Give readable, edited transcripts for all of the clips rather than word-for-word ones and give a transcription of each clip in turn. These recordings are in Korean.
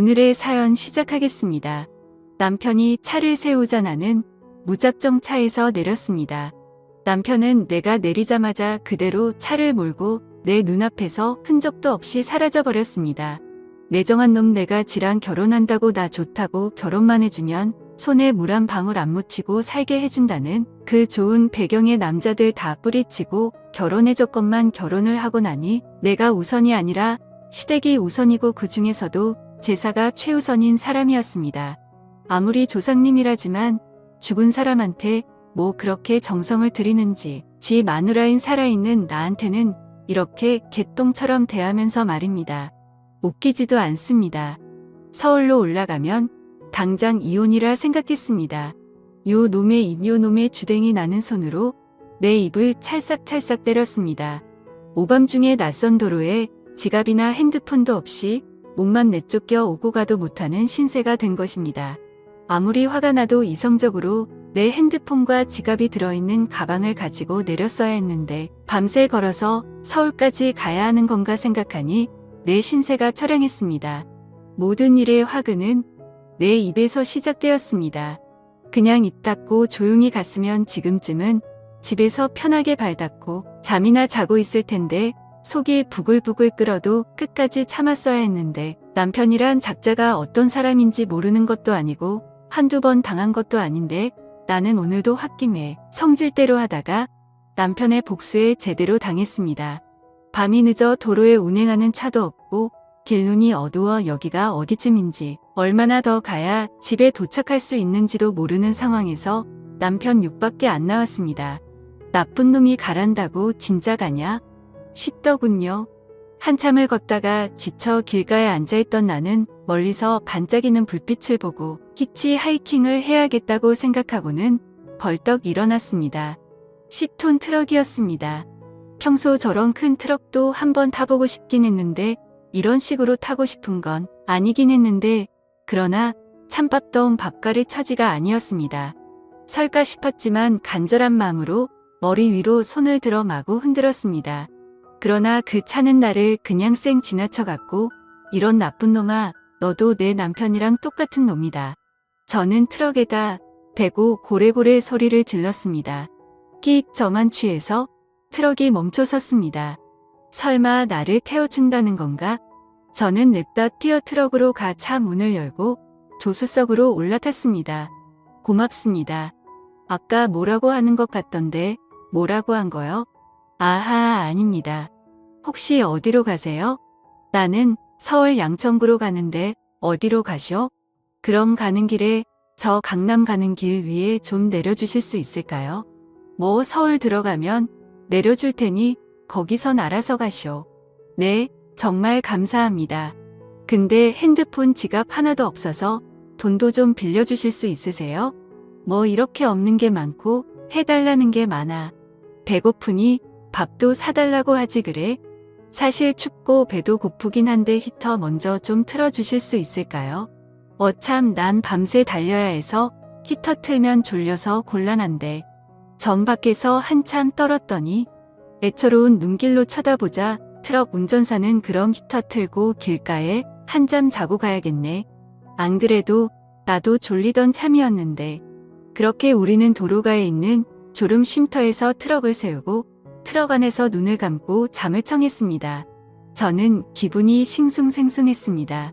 오늘의 사연 시작하겠습니다. 남편이 차를 세우자 나는 무작정 차에서 내렸습니다. 남편은 내가 내리자마자 그대로 차를 몰고 내 눈앞에서 흔적도 없이 사라져버렸습니다. 매정한 놈, 내가 지랑 결혼한다고 나 좋다고 결혼만 해주면 손에 물 한 방울 안 묻히고 살게 해준다는 그 좋은 배경의 남자들 다 뿌리치고 결혼해줬건만 결혼을 하고 나니 내가 우선이 아니라 시댁이 우선이고 그 중에서도 제사가 최우선인 사람이었습니다. 아무리 조상님이라지만 죽은 사람한테 뭐 그렇게 정성을 들이는지 지 마누라인 살아있는 나한테는 이렇게 개똥처럼 대하면서 말입니다. 웃기지도 않습니다. 서울로 올라가면 당장 이혼이라 생각했습니다. 요 놈의 주댕이 나는 손으로 내 입을 찰싹찰싹 때렸습니다. 오밤중에 낯선 도로에 지갑이나 핸드폰도 없이 몸만 내쫓겨 오고 가도 못하는 신세가 된 것입니다. 아무리 화가 나도 이성적으로 내 핸드폰과 지갑이 들어있는 가방을 가지고 내렸어야 했는데 밤새 걸어서 서울까지 가야 하는 건가 생각하니 내 신세가 처량했습니다. 모든 일의 화근은 내 입에서 시작되었습니다. 그냥 입 닫고 조용히 갔으면 지금쯤은 집에서 편하게 발 닫고 잠이나 자고 있을 텐데 속이 부글부글 끓어도 끝까지 참았어야 했는데 남편이란 작자가 어떤 사람인지 모르는 것도 아니고 한두 번 당한 것도 아닌데 나는 오늘도 홧김에 성질대로 하다가 남편의 복수에 제대로 당했습니다. 밤이 늦어 도로에 운행하는 차도 없고 길눈이 어두워 여기가 어디쯤인지 얼마나 더 가야 집에 도착할 수 있는지도 모르는 상황에서 남편 욕밖에 안 나왔습니다. 나쁜 놈이 가란다고 진짜 가냐? 싶더군요. 한참을 걷다가 지쳐 길가에 앉아있던 나는 멀리서 반짝이는 불빛을 보고 히치하이킹을 해야겠다고 생각하고는 벌떡 일어났습니다. 10톤 트럭이었습니다. 평소 저런 큰 트럭도 한번 타보고 싶긴 했는데 이런 식으로 타고 싶은 건 아니긴 했는데 그러나 찬밥 더운 밥가를 처지가 아니었습니다. 설까 싶었지만 간절한 마음으로 머리 위로 손을 들어 마구 흔들었습니다. 그러나 그 차는 나를 그냥 쌩 지나쳐갔고 이런 나쁜 놈아, 너도 내 남편이랑 똑같은 놈이다. 저는 트럭에다 대고 고래고래 소리를 질렀습니다. 끼익 저만 취해서 트럭이 멈춰 섰습니다. 설마 나를 태워준다는 건가? 저는 냅다 뛰어 트럭으로 가 차 문을 열고 조수석으로 올라탔습니다. 고맙습니다. 아까 뭐라고 하는 것 같던데 뭐라고 한 거요? 아하, 아닙니다. 혹시 어디로 가세요? 나는 서울 양천구로 가는데 어디로 가셔? 그럼 가는 길에 저 강남 가는 길 위에 좀 내려주실 수 있을까요? 뭐 서울 들어가면 내려줄 테니 거기선 알아서 가시오. 네, 정말 감사합니다. 근데 핸드폰 지갑 하나도 없어서 돈도 좀 빌려주실 수 있으세요? 뭐 이렇게 없는 게 많고 해달라는 게 많아. 배고프니 밥도 사달라고 하지 그래? 사실 춥고 배도 고프긴 한데 히터 먼저 좀 틀어주실 수 있을까요? 참, 난 밤새 달려야 해서 히터 틀면 졸려서 곤란한데. 전 밖에서 한참 떨었더니 애처로운 눈길로 쳐다보자 트럭 운전사는 그럼 히터 틀고 길가에 한잠 자고 가야겠네. 안 그래도 나도 졸리던 참이었는데. 그렇게 우리는 도로가에 있는 졸음 쉼터에서 트럭을 세우고 트럭 안에서 눈을 감고 잠을 청했습니다. 저는 기분이 싱숭생숭했습니다.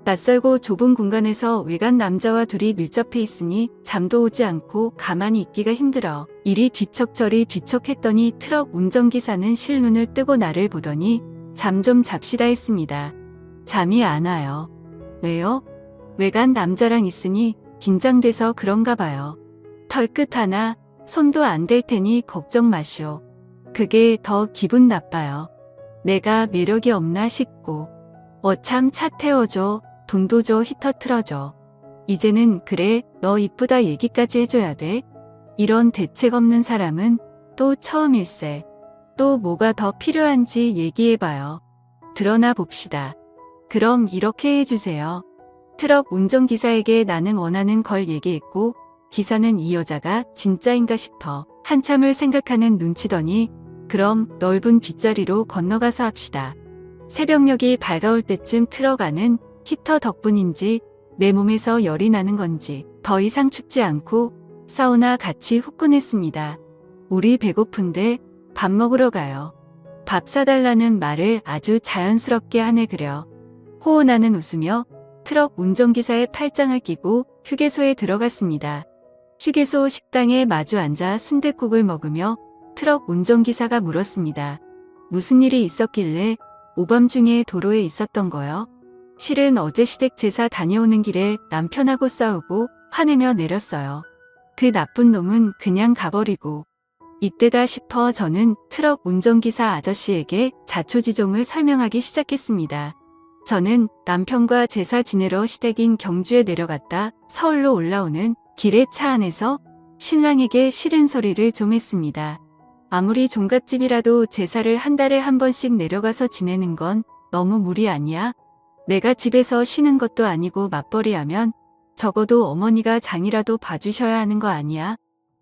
낯설고 좁은 공간에서 외간 남자와 둘이 밀접해 있으니 잠도 오지 않고 가만히 있기가 힘들어 이리 뒤척저리 뒤척했더니 트럭 운전기사는 실눈을 뜨고 나를 보더니 잠 좀 잡시다 했습니다. 잠이 안 와요. 왜요? 외간 남자랑 있으니 긴장돼서 그런가 봐요. 털끝 하나 손도 안 댈 테니 걱정 마시오. 그게 더 기분 나빠요. 내가 매력이 없나 싶고. 참, 차 태워줘. 돈도 줘. 히터 틀어줘. 이제는 그래, 너 이쁘다 얘기까지 해줘야 돼? 이런 대책 없는 사람은 또 처음일세. 또 뭐가 더 필요한지 얘기해봐요. 드러나 봅시다. 그럼 이렇게 해주세요. 트럭 운전기사에게 나는 원하는 걸 얘기했고 기사는 이 여자가 진짜인가 싶어 한참을 생각하는 눈치더니 그럼 넓은 뒷자리로 건너가서 합시다. 새벽녘이 밝아올 때쯤 트럭 안은 히터 덕분인지 내 몸에서 열이 나는 건지 더 이상 춥지 않고 사우나 같이 후끈했습니다. 우리 배고픈데 밥 먹으러 가요. 밥 사달라는 말을 아주 자연스럽게 하네 그려. 호은아는 웃으며 트럭 운전기사의 팔짱을 끼고 휴게소에 들어갔습니다. 휴게소 식당에 마주 앉아 순댓국을 먹으며 트럭 운전기사가 물었습니다. 무슨 일이 있었길래 오밤중에 도로에 있었던 거요? 실은 어제 시댁 제사 다녀오는 길에 남편하고 싸우고 화내며 내렸어요. 그 나쁜 놈은 그냥 가버리고. 이때다 싶어 저는 트럭 운전기사 아저씨에게 자초지종을 설명하기 시작했습니다. 저는 남편과 제사 지내러 시댁인 경주에 내려갔다 서울로 올라오는 길에 차 안에서 신랑에게 싫은 소리를 좀 했습니다. 아무리 종갓집이라도 제사를 한 달에 한 번씩 내려가서 지내는 건 너무 무리 아니야? 내가 집에서 쉬는 것도 아니고 맞벌이하면 적어도 어머니가 장이라도 봐주셔야 하는 거 아니야?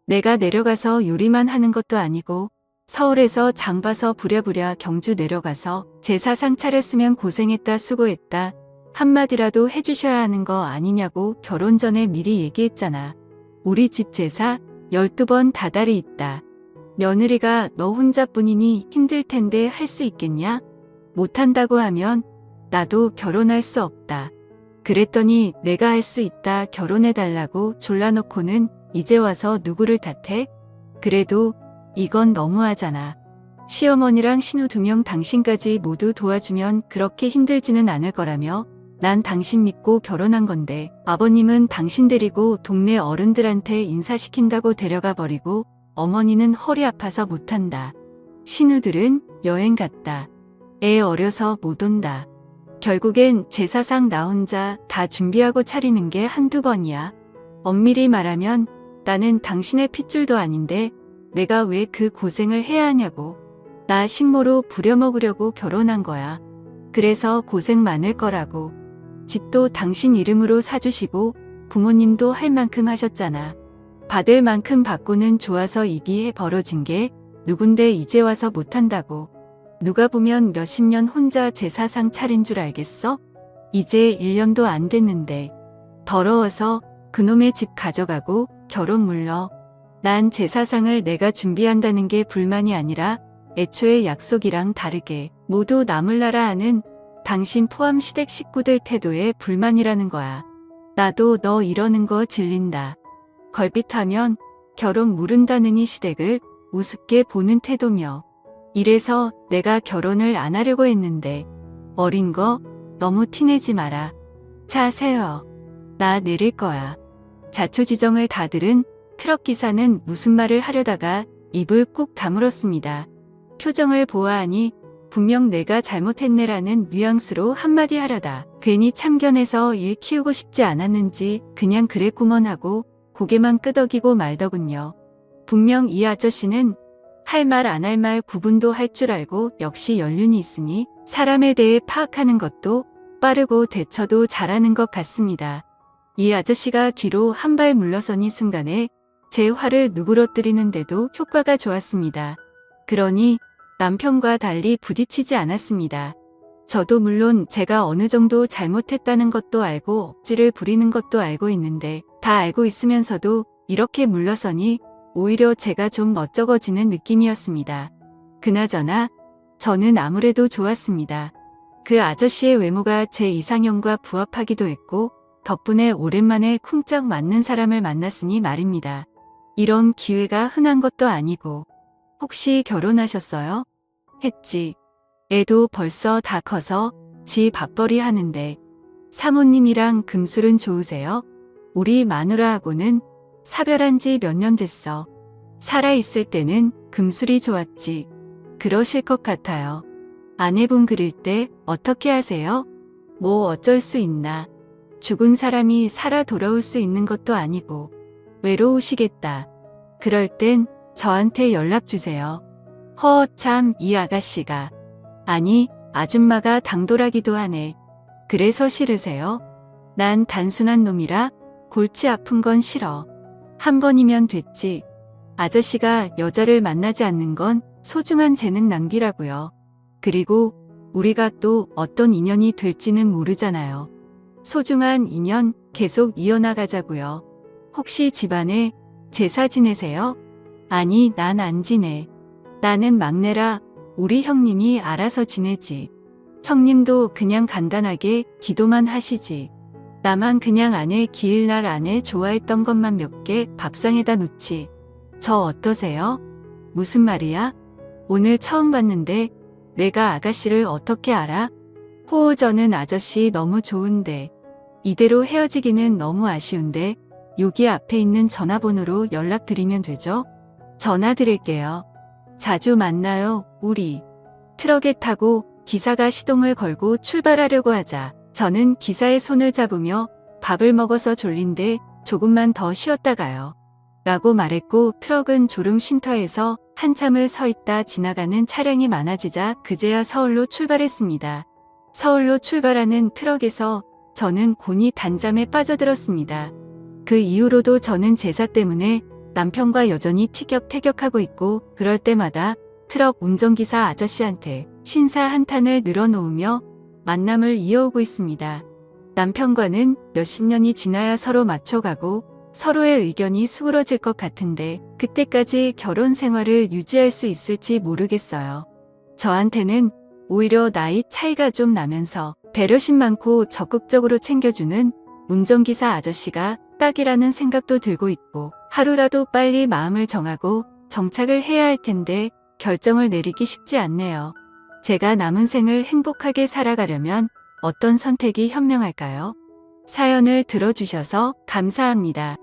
내가 내려가서 요리만 하는 것도 아니고 서울에서 장 봐서 부랴부랴 경주 내려가서 제사상 차렸으면 고생했다 수고했다 한마디라도 해주셔야 하는 거 아니냐고 결혼 전에 미리 얘기했잖아. 우리 집 제사 12번 다달이 있다. 며느리가 너 혼자뿐이니 힘들 텐데 할 수 있겠냐? 못한다고 하면 나도 결혼할 수 없다. 그랬더니 내가 할 수 있다 결혼해달라고 졸라놓고는 이제 와서 누구를 탓해? 그래도 이건 너무하잖아. 시어머니랑 신우 2명 당신까지 모두 도와주면 그렇게 힘들지는 않을 거라며 난 당신 믿고 결혼한 건데 아버님은 당신 데리고 동네 어른들한테 인사시킨다고 데려가 버리고 어머니는 허리 아파서 못한다. 신우들은 여행 갔다. 애 어려서 못 온다. 결국엔 제사상 나 혼자 다 준비하고 차리는 게 한두 번이야. 엄밀히 말하면 나는 당신의 핏줄도 아닌데 내가 왜 그 고생을 해야 하냐고. 나 식모로 부려먹으려고 결혼한 거야. 그래서 고생 많을 거라고. 집도 당신 이름으로 사주시고 부모님도 할 만큼 하셨잖아. 받을 만큼 받고는 좋아서 이게 벌어진 게 누군데 이제 와서 못한다고. 누가 보면 몇십 년 혼자 제사상 차린 줄 알겠어? 이제 1년도 안 됐는데. 더러워서 그놈의 집 가져가고 결혼 물러. 난 제사상을 내가 준비한다는 게 불만이 아니라 애초에 약속이랑 다르게 모두 나몰라라 하는 당신 포함 시댁 식구들 태도에 불만이라는 거야. 나도 너 이러는 거 질린다. 걸핏하면 결혼 무른다느니 시댁을 우습게 보는 태도며. 이래서 내가 결혼을 안 하려고 했는데 어린 거 너무 티내지 마라. 차 세요. 나 내릴 거야. 자초지정을 다 들은 트럭 기사는 무슨 말을 하려다가 입을 꾹 다물었습니다. 표정을 보아하니 분명 내가 잘못했네라는 뉘앙스로 한마디 하려다 괜히 참견해서 일 키우고 싶지 않았는지 그냥 그랬구먼 하고 고개만 끄덕이고 말더군요. 분명 이 아저씨는 할 말 안 할 말 구분도 할 줄 알고 역시 연륜이 있으니 사람에 대해 파악하는 것도 빠르고 대처도 잘하는 것 같습니다. 이 아저씨가 뒤로 한 발 물러서니 순간에 제 화를 누그러뜨리는데도 효과가 좋았습니다. 그러니 남편과 달리 부딪히지 않았습니다. 저도 물론 제가 어느 정도 잘못했다는 것도 알고 억지를 부리는 것도 알고 있는데 다 알고 있으면서도 이렇게 물러서니 오히려 제가 좀 멋쩍어지는 느낌이었습니다. 그나저나 저는 아무래도 좋았습니다. 그 아저씨의 외모가 제 이상형과 부합하기도 했고 덕분에 오랜만에 쿵짝 맞는 사람을 만났으니 말입니다. 이런 기회가 흔한 것도 아니고. 혹시 결혼하셨어요? 했지. 애도 벌써 다 커서 지 밥벌이 하는데. 사모님이랑 금술은 좋으세요? 우리 마누라하고는 사별한 지 몇 년 됐어. 살아있을 때는 금술이 좋았지. 그러실 것 같아요. 아내분 그릴 때 어떻게 하세요? 뭐 어쩔 수 있나. 죽은 사람이 살아 돌아올 수 있는 것도 아니고. 외로우시겠다. 그럴 땐 저한테 연락 주세요. 참, 이 아가씨가. 아니, 아줌마가 당돌하기도 하네. 그래서 싫으세요? 난 단순한 놈이라 골치 아픈 건 싫어. 한 번이면 됐지. 아저씨가 여자를 만나지 않는 건 소중한 재능 낭비라고요. 그리고 우리가 또 어떤 인연이 될지는 모르잖아요. 소중한 인연 계속 이어나가자고요. 혹시 집안에 제사 지내세요? 아니, 난 안 지내. 나는 막내라 우리 형님이 알아서 지내지. 형님도 그냥 간단하게 기도만 하시지. 나만 그냥 아내 기일날 아내 좋아했던 것만 몇 개 밥상에다 놓지. 저 어떠세요? 무슨 말이야? 오늘 처음 봤는데 내가 아가씨를 어떻게 알아? 호호 저는 아저씨 너무 좋은데. 이대로 헤어지기는 너무 아쉬운데 여기 앞에 있는 전화번호로 연락드리면 되죠? 전화 드릴게요. 자주 만나요, 우리. 트럭에 타고 기사가 시동을 걸고 출발하려고 하자 저는 기사의 손을 잡으며 밥을 먹어서 졸린데 조금만 더 쉬었다 가요. 라고 말했고 트럭은 졸음 쉼터에서 한참을 서 있다 지나가는 차량이 많아지자 그제야 서울로 출발했습니다. 서울로 출발하는 트럭에서 저는 곤히 단잠에 빠져들었습니다. 그 이후로도 저는 제사 때문에 남편과 여전히 티격태격하고 있고 그럴 때마다 트럭 운전기사 아저씨한테 신사 한탄을 늘어놓으며 만남을 이어오고 있습니다. 남편과는 몇십 년이 지나야 서로 맞춰가고 서로의 의견이 수그러질 것 같은데 그때까지 결혼 생활을 유지할 수 있을지 모르겠어요. 저한테는 오히려 나이 차이가 좀 나면서 배려심 많고 적극적으로 챙겨주는 운전기사 아저씨가 딱이라는 생각도 들고 있고 하루라도 빨리 마음을 정하고 정착을 해야 할 텐데 결정을 내리기 쉽지 않네요. 제가 남은 생을 행복하게 살아가려면 어떤 선택이 현명할까요? 사연을 들어주셔서 감사합니다.